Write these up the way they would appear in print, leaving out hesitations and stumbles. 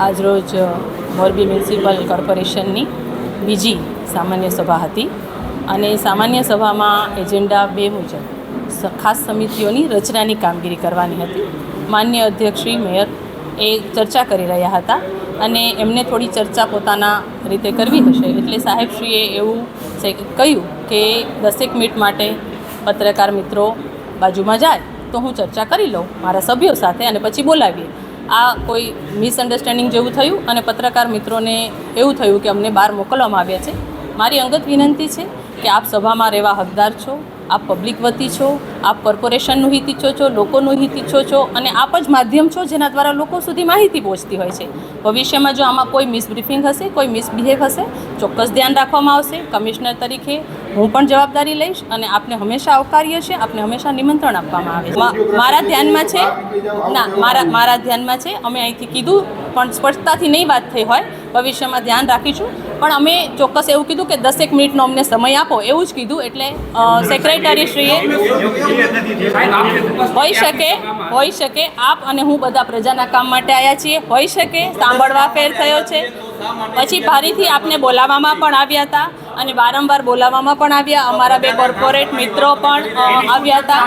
આજરોજ મોરબી મ્યુનિસિપલ કોર્પોરેશનની બીજી સામાન્ય સભા હતી અને સામાન્ય સભામાં એજન્ડા 2 મુજબ ખાસ સમિતિઓની રચનાની કામગીરી કરવાની હતી. માન્ય અધ્યક્ષ શ્રી મેયર એ ચર્ચા કરી રહ્યા હતા અને એમને થોડી ચર્ચા પોતાના રીતે કરવી હશે એટલે સાહેબશ્રીએ એવું કહ્યું કે 10 મિનિટ માટે પત્રકાર મિત્રો બાજુમાં જાય તો હું ચર્ચા કરી લઉં મારા સભ્યો સાથે અને પછી બોલાવીએ. આ કોઈ મિસઅન્ડરસ્ટેન્ડિંગ જેવું થયું અને પત્રકાર મિત્રોને એવું થયું કે અમને બહાર મોકલવામાં આવ્યા છે. મારી અંગત વિનંતી છે કે આપ સભામાં રહેવા હકદાર છો, આપ પબ્લિક વતી છો, આપ કોર્પોરેશનનું હિત ઈચ્છો છો, લોકોનું હિત ઈચ્છો છો અને આપ જ માધ્યમ છો જેના દ્વારા લોકો સુધી માહિતી પહોંચતી હોય છે. ભવિષ્યમાં જો આમાં કોઈ મિસબ્રીફિંગ હશે, કોઈ મિસબિહેવ હશે, ચોક્કસ ધ્યાન રાખવામાં આવશે. કમિશનર તરીકે હું પણ જવાબદારી લઈશ અને આપને હંમેશા આવકાર્ય છે, આપને હંમેશા નિમંત્રણ આપવામાં આવે છે. મારા ધ્યાનમાં છે મારા ધ્યાનમાં છે. અમે અહીંથી કીધું પણ સ્પષ્ટતાથી નહીં વાત થઈ હોય, ભવિષ્યમાં ધ્યાન રાખીશું. પણ અમે ચોક્કસ એવું કીધું કે 10 મિનિટનો અમને સમય આપો એવું જ કીધું. એટલે સેક્રેટરીશ્રીએ હોઈ શકે આપ અને હું બધા પ્રજાના કામ માટે આવ્યા છીએ, હોઈ શકે સાંભળવા ફેર થયો છે. પછી ફરીથી આપને બોલાવવામાં પણ આવ્યા હતા અને વારંવાર બોલાવવામાં પણ આવ્યા. અમારા 2 કોર્પોરેટ મિત્રો પણ આવ્યા હતા.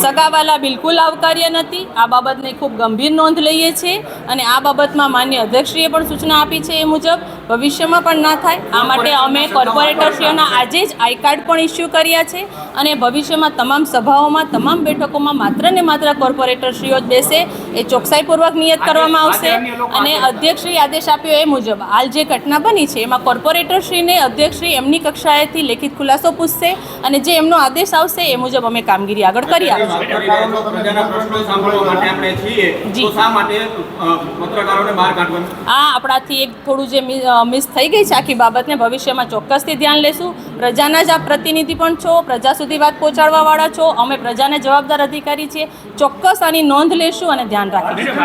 સગાવાલા બિલકુલ આવકાર્ય નથી. આ બાબતની ખૂબ ગંભીર નોંધ લઈએ છીએ અને આ બાબતમાં માન્ય અધ્યક્ષશ્રીએ પણ સૂચના આપી છે એ મુજબ ભવિષ્યમાં પણ ના થાય આ માટે અમે કોર્પોરેટરશ્રીઓના આજે જ આઈ કાર્ડ પણ ઇસ્યુ કર્યા છે અને ભવિષ્યમાં તમામ સભાઓમાં, તમામ બેઠકોમાં માત્ર ને માત્ર કોર્પોરેટરશ્રીઓ જ બેસે એ ચોકસાઈપૂર્વક નિયત કરવામાં આવશે. અને અધ્યક્ષશ્રી આદેશ આપ્યો એ મુજબ હાલ જે ઘટના બની છે એમાં કોર્પોરેટરશ્રીને અધ્યક્ષશ્રી એમની કક્ષાએથી લેખિત ખુલાસો પૂછશે અને જે એમનો આદેશ આવશે એ મુજબ અમે કામગીરી આગળ કરી આપીશું. આ આપણાથી એક થોડું જે મિસ થઈ ગઈ છે આખી બાબતને ભવિષ્યમાં ચોક્કસથી ધ્યાન લેશું. પ્રજાના જ આપ પ્રતિનિધિ પણ છો, પ્રજા સુધી વાત પહોંચાડવાવાળા છો. અમે પ્રજાને જવાબદાર અધિકારી છીએ. ચોક્કસ આની નોંધ લેશું અને ધ્યાન રાખીશું.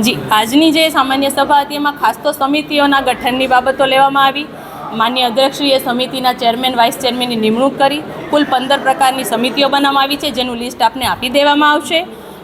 જી, આજની જે સામાન્ય સભા હતી એમાં ખાસ તો સમિતિઓના ગઠનની બાબતો લેવામાં આવી. માન્ય અધ્યક્ષશ્રીએ સમિતિના ચેરમેન, વાઇસ ચેરમેનની નિમણૂક કરી. કુલ 15 પ્રકારની સમિતિઓ બનાવવામાં આવી છે જેનું લિસ્ટ આપને આપી દેવામાં આવશે.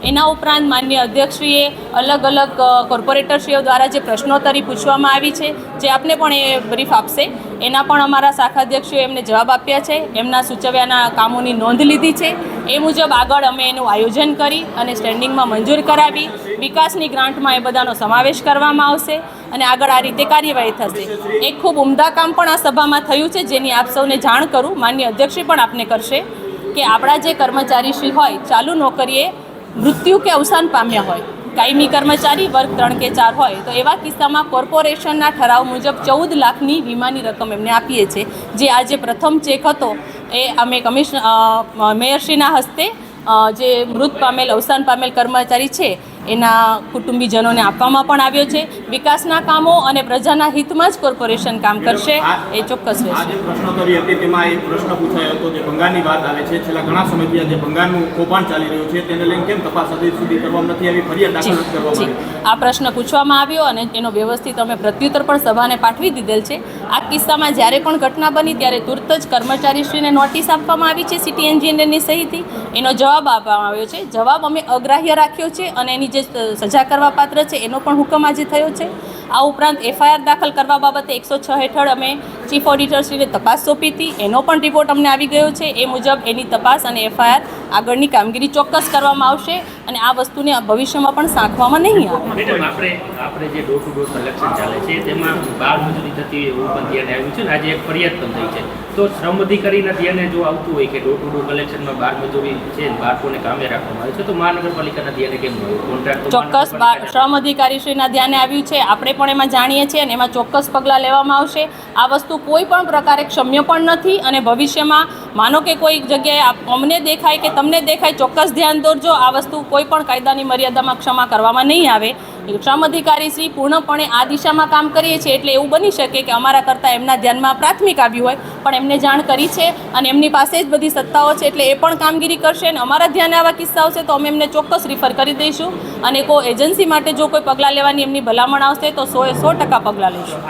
એના ઉપરાંત માન્ય અધ્યક્ષશ્રીએ અલગ અલગ કોર્પોરેટરશ્રીઓ દ્વારા જે પ્રશ્નોત્તરી પૂછવામાં આવી છે જે આપને પણ એ બ્રીફ આપશે એના પણ અમારા શાખાધ્યક્ષીઓએ એમને જવાબ આપ્યા છે. એમના સૂચવ્યાના કામોની નોંધ લીધી છે. એ મુજબ આગળ અમે એનું આયોજન કરી અને સ્ટેન્ડિંગમાં મંજૂર કરાવી. વિકાસની ગ્રાન્ટમાં એ બધાનો સમાવેશ કરવામાં આવશે અને આગળ આ રીતે કાર્યવાહી થશે. એક ખૂબ ઉમદા કામ પણ આ સભામાં થયું છે જેની આપ સૌને જાણ કરું. માન્ય અધ્યક્ષશ્રી પણ આપને કરશે કે આપણા જે કર્મચારીશ્રી હોય ચાલુ નોકરીએ મૃત્યુ કે અવસાન પામ્યા હોય, કાયમી કર્મચારી વર્ગ 3 કે 4 હોય તો એવા કિસ્સામાં કોર્પોરેશનના ઠરાવ મુજબ 14 લાખની વીમાની રકમ એમને આપીએ છીએ. જે આજે પ્રથમ ચેક હતો એ અમે મેયરશ્રીના હસ્તે જે મૃત પામેલ, અવસાન પામેલ કર્મચારી છે એના કુટુંબીજનોને આપવામાં પણ આવ્યો છે. વિકાસના કામો અને પ્રજાના હિતમાં જ કોર્પોરેશન કામ કરશે એ ચોક્કસ રહેશે. પ્રશ્નોત્તરી હતી તેમાં એક પ્રશ્ન પૂછાયો હતો જે ભંગારની વાત આવે છે. છેલ્લા ઘણા સમયથી જે ભંગારનું કૌભાંડ ચાલી રહ્યું છે તેને લઈને કેમ તપાસ હજી સુધી કરવામાં નથી આવી, ફરિયાદ દાખલ કરવામાં આવી? આ પ્રશ્ન પૂછવામાં આવ્યો અને એનો વ્યવસ્થિત અમે પ્રત્યુત્તર પણ સભાને પાઠવી દીધેલ છે. આ કિસ્સામાં જ્યારે પણ ઘટના બની ત્યારે તુરત જ કર્મચારીશ્રીને નોટિસ આપવામાં આવી છે સિટી એન્જિનિયરની સહીથી. એનો જવાબ આપવામાં આવ્યો છે. જવાબ અમે અગ્રાહ્ય રાખ્યો છે અને એની જે સજા કરવા પાત્ર છે એનો પણ હુકમ આજે થયો છે. આ ઉપરાંત એફઆઈઆર દાખલ કરવા બાબતે 106 હેઠળ અમે ચીફ ઓડિટરશ્રીને તપાસ સોંપી હતી. એનો પણ રિપોર્ટ અમને આવી ગયો છે. એ મુજબ એની તપાસ અને એફઆઈઆર આગળની કામગીરી ચોક્કસ કરવામાં આવશે અને આ વસ્તુને ભવિષ્યમાં પણ સાંખવામાં નહીં આવે. મેડમ, આપણે જે ડોર ટુ ડોર કલેક્શન ચાલે છે તેમાં બાળ મજૂરી થતી એવું પણ ધ્યાને આવ્યું છે ને આજે એક ફરિયાદ પણ થઈ છે. તો શ્રમ અધિકારીના ધ્યાને જો આવતું હોય કે ડોર ટુ ડોર કલેક્શનમાં બાળ મજૂરી છે, બાળકોને કામે રાખવામાં આવે છે તો મહાનગરપાલિકાના ધ્યાને કેમ આવ્યું? કોન્ટ્રાક્ટ ચોક્કસ શ્રમ અધિકારીશ્રીના ધ્યાને આવ્યું છે. આપણે પણ એમાં જાણીએ છીએ અને એમાં ચોક્કસ પગલાં લેવામાં આવશે. આ વસ્તુ કોઈ પણ પ્રકારે ક્ષમ્ય પણ નથી અને ભવિષ્યમાં માનો કે કોઈ જગ્યાએ અમને દેખાય કે તમને દેખાય ચોક્કસ ધ્યાન દોરજો. આ વસ્તુ કોઈ પણ કાયદાની મર્યાદામાં ક્ષમા કરવામાં નહીં આવે. શ્રમ અધિકારી શ્રી પૂર્ણપણે આ દિશામાં કામ કરીએ છીએ એટલે એવું બની શકે કે અમારા કરતાં એમના ધ્યાનમાં પ્રાથમિક આવ્યું હોય પણ એમને જાણ કરી છે અને એમની પાસે જ બધી સત્તાઓ છે એટલે એ પણ કામગીરી કરશે અને અમારા ધ્યાને આવા કિસ્સાઓ છે તો અમે એમને ચોક્કસ રિફર કરી દઈશું અને કોઈ એજન્સી માટે જો કોઈ પગલાં લેવાની એમની ભલામણ આવશે તો 100% પગલાં લઈશું.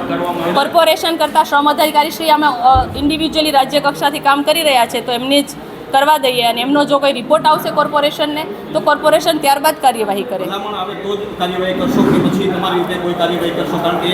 કરવામાં આવે? કોર્પોરેશન કરતાં શ્રમ અધિકારી શ્રી આમાં ઇન્ડિવિજ્યુઅલી રાજ્ય કક્ષાથી કામ કરી રહ્યા છે, તો એમને જ કરવા દઈએ અને એમનો જો કોઈ રિપોર્ટ આવશે કોર્પોરેશનને તો કોર્પોરેશન ત્યારબાદ કાર્યવાહી કરે. ભલામણ આવે તો જ કાર્યવાહી કરશો કે પછી તમારી રીતે કોઈ કાર્યવાહી કરશો? કારણ કે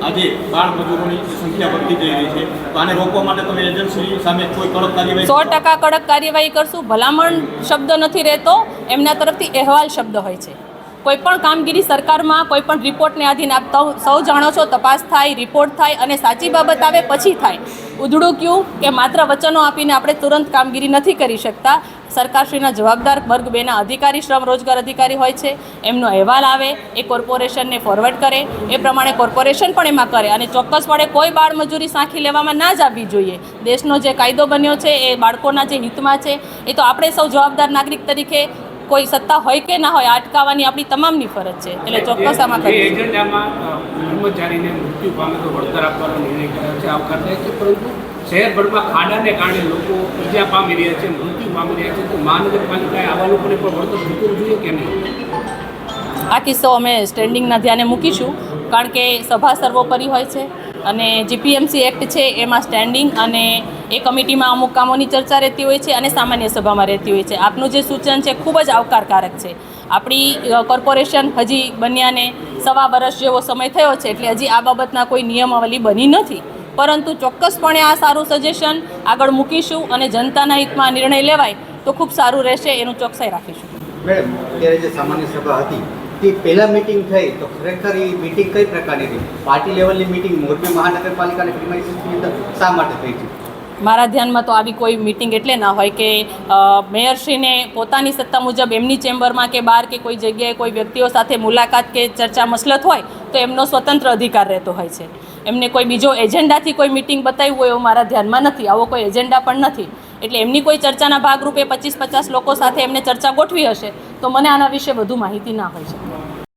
આજે બાળ મજૂરોની સંખ્યા વધતી જઈ રહી છે, તો આને રોકવા માટે તમે એજન્સી સામે કોઈ કડક કાર્યવાહી 100% કડક કાર્યવાહી કરશું. ભલામણ શબ્દ નથી રહેતો, એમના તરફથી અહેવાલ શબ્દ હોય છે. કોઈ પણ કામગીરી સરકારમાં કોઈ પણ રિપોર્ટને આધીન આપ સૌ જાણો છો, તપાસ થાય, રિપોર્ટ થાય અને સાચી બાબત આવે પછી થાય. ઉધડું ક્યું કે માત્ર વચનો આપીને આપણે તુરંત કામગીરી નથી કરી શકતા. સરકારશ્રીના જવાબદાર વર્ગ 2ના અધિકારી, શ્રમ રોજગાર અધિકારી હોય છે, એમનો અહેવાલ આવે, એ કોર્પોરેશનને ફોરવર્ડ કરે, એ પ્રમાણે કોર્પોરેશન પણ એમાં કરે અને ચોક્કસપણે કોઈ બાળ મજૂરી સાંખી લેવામાં ના જ આવવી જોઈએ. દેશનો જે કાયદો બન્યો છે એ બાળકોના જે હિતમાં છે, એ તો આપણે સૌ જવાબદાર નાગરિક તરીકે કોઈ સત્તા હોય કે ના હોય અટકાવવાની આપણી તમામની ફરજ છે. એટલે ચોક્કસ આમાં જે એજન્ડામાં કર્મચારીને મૃત્યુ પામે તો વળતર આપવાનો નિર્ણય કર્યો છે, આવકારદાય છે, પરંતુ શહેરભરમાં ખાડાને કારણે લોકો ઈજા પામી રહ્યા છે, મૃત્યુ પામી રહ્યા છે, તો મહાનગરપાલિકાએ આવા લોકોને પણ વળતર ચૂકવવું જોઈએ કે નહીં? આ કિસ્સો અમે સ્ટેન્ડિંગના ધ્યાને મૂકીશું, કારણ કે સભા સર્વોપરી હોય છે અને જીપીએમસી એક્ટ છે એમાં સ્ટેન્ડિંગ અને એ કમિટીમાં અમુક કામોની ચર્ચા રહેતી હોય છે અને સામાન્ય સભામાં રહેતી હોય છે. આપનું જે સૂચન છે ખૂબ જ આવકારકારક છે. આપણી કોર્પોરેશન હજી બન્યાને 1.25 વર્ષ જેવો સમય થયો છે, એટલે હજી આ બાબતના કોઈ નિયમાવલી બની નથી, પરંતુ ચોક્કસપણે આ સારું સજેશન આગળ મૂકીશું અને જનતાના હિતમાં નિર્ણય લેવાય તો ખૂબ સારું રહેશે, એનું ચોકસાઈ રાખીશું. મેડમ, અત્યારે જે સામાન્ય સભા હતી તે પહેલાં મિટિંગ થઈ તો ખરેખર એ મિટિંગ કઈ પ્રકારની હતી? પાર્ટી લેવલની મિટિંગ મોરબી મહાનગરપાલિકાની પ્રિમાઇસીસની અંદર શા માટે થઈ છે? મારા ધ્યાનમાં તો આવી કોઈ મિટિંગ એટલે ના હોય કે મેયરશ્રીને પોતાની સત્તા મુજબ એમની ચેમ્બરમાં કે બહાર કે કોઈ જગ્યાએ કોઈ વ્યક્તિઓ સાથે મુલાકાત કે ચર્ચા મસલત હોય તો એમનો સ્વતંત્ર અધિકાર રહેતો હોય છે. એમને કોઈ બીજો એજન્ડાથી કોઈ મિટિંગ બતાવ્યું હોય એવું મારા ધ્યાનમાં નથી. આવો કોઈ એજન્ડા પણ નથી. એટલે એમની કોઈ ચર્ચાના ભાગરૂપે 25-50 લોકો સાથે એમને ચર્ચા ગોઠવી હશે તો મને આના વિશે વધુ માહિતી ના હોય છે.